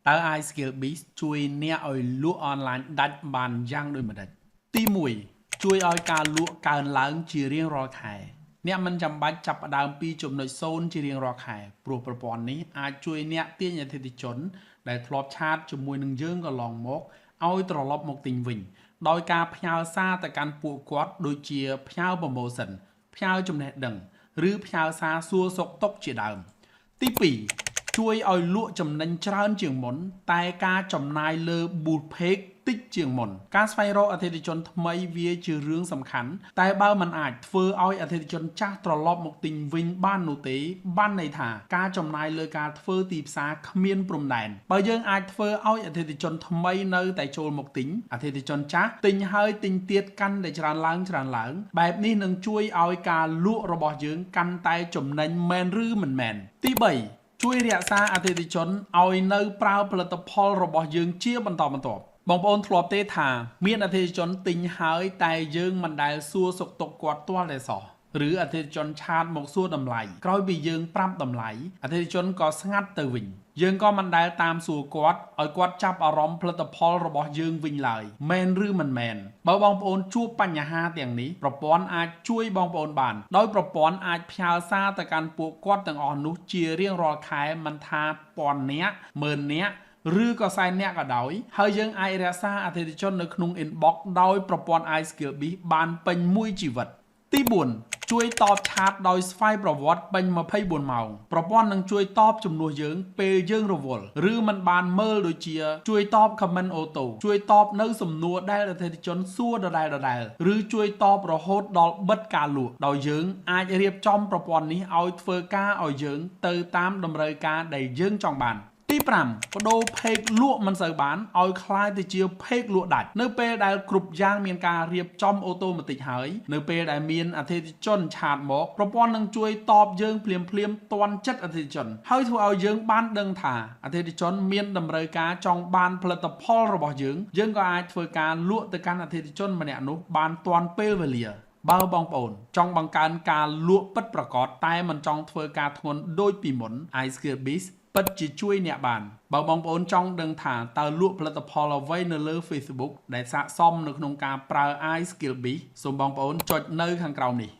តើ iSkill Biz ជួយអ្នកឲ្យលក់អនឡាញដាច់បានយ៉ាងដូចម្តេចទី1ជួយឲ្យការលក់កើនឡើងជារៀងរាល់ខែអ្នកមិនចាំបាច់ចាប់ផ្ដើមពីចំណុច0ជារៀងរាល់ខែព្រោះប្រព័ន្ធនេះអាចជួយអ្នកទាញអតិថិជនដែលធ្លាប់ឆាតជាមួយនឹងយើងកន្លងមកឲ្យត្រឡប់មកទិញវិញដោយការផ្ញើសារទៅកាន់ពួកគាត់ដូចជាផ្ញើ promotion ផ្ញើចំណេះដឹងឬផ្ញើសារសួរសុខទុក្ខជាដើមទី2ជួយឲ្យលក់ចំណេញច្រើនជាងមុនតែការចំណាយលើ boost page តិចជាងមុនការស្វែងរកអតិថិជនថ្មីវាជារឿងសំខាន់តែបើมันអាចធ្វើឲ្យអតិថិជនចាស់ត្រឡប់មកទិញវិញបាននោះទេបានន័យថាការចំណាយលើការធ្វើទីផ្សារគ្មានព្រំដែនបើយើងអាចធ្វើឲ្យអតិថិជនថ្មីនៅតែចូលមកទិញអតិថិជនចាស់ទិញហើយទិញទៀតកាន់តែច្រើនឡើងបែបនេះនឹងជួយឲ្យការលក់របស់យើងកាន់តែចំណេញមែនឬមិនមែនទី3ជួយរក្សាអតិថិជនឲ្យនៅប្រើផលិតផលរបស់យើងជាបន្តបន្ទាប់បងប្អូនធ្លាប់ទេថាមានអតិថិជនទិញហើយតែយើងមិនដែលសួរសុខទុក្ខគាត់ទាល់តែសោះឬអតិថិជនឆាតមកសួរតម្លៃក្រោយពីយើងប្រាប់តម្លៃអតិថិជនក៏ស្ងាត់ទៅវិញយើងក៏មិនដែលតាមសួរគាត់ឲ្យគាត់ចាប់អារម្មណ៍ផលិតផលរបស់យើងវិញឡើយមែនឬមិនមែនបើបងប្អូនជួបបញ្ហាទាំងនេះប្រព័ន្ធអាចជួយបងប្អូនបានដោយប្រព័ន្ធអាចផ្ញើសារទៅកាន់ពួកគាត់ទាំងអស់នោះជារៀងរាល់ខែមិនថាពាន់នាក់ម៉ឺននាក់ឬក៏សែនអ្នកក៏ដោយហើយយើងអាចរក្សាអតិថិជននៅក្នុង inbox ដោយប្រព័ន្ធ iSkill Biz បានពេញមួយជីវិតទី4ជួយតបឆាតដោយស្វ័យប្រវត្តិពេញ24ម៉ោងប្រព័ន្ធនឹងជួយតបជំនួសយើងពេលយើងរវល់ឬមិនបានមើលដូចជាជួយតប comment auto ជួយតបនៅសំណួរដែលអតិថិជនសួរដដែលឬជួយតបរហូតដល់បិទការលក់ដោយយើងអាចរៀបចំប្រព័ន្ធនេះឲ្យធ្វើការឲ្យយើងទៅតាមតម្រូវការដែលយើងចង់បានទី5បដូរ page លក់មិនសូវបានឲ្យคล้ายទៅជា page លក់ដាច់នៅពេលដែលគ្រប់យ៉ាងមានការរៀបចំអូតូម៉ាទិកហើយនៅពេលដែលមានអតិថិជនឆាតមកប្រព័ន្ធនឹងជួយតបយើងភ្លាមទាន់ចិត្តអតិថិជនហើយធ្វើឲ្យយើងបានដឹងថាអតិថិជនមានតម្រូវការចង់បានផលិតផលរបស់យើងក៏អាចធ្វើការលក់ទៅកាន់អតិថិជនម្នាក់នោះបានទាន់ពេលវេលាបើបងប្អូនចង់បង្កើនការលក់ពិតប្រាកដតែមិនចង់ធ្វើការធ្ងន់ដូចពីមុន iSkill Bizពិតជាជួយអ្នកបានបើបងប្អូនចង់ដឹងថាតើលក់ផលិតផលអ្វីនៅលើ Facebook ដែលស័ក្តិសមនៅក្នុងការប្រើ iSkill Biz សូមបងប្អូនចុចនៅខាងក្រោមនេះ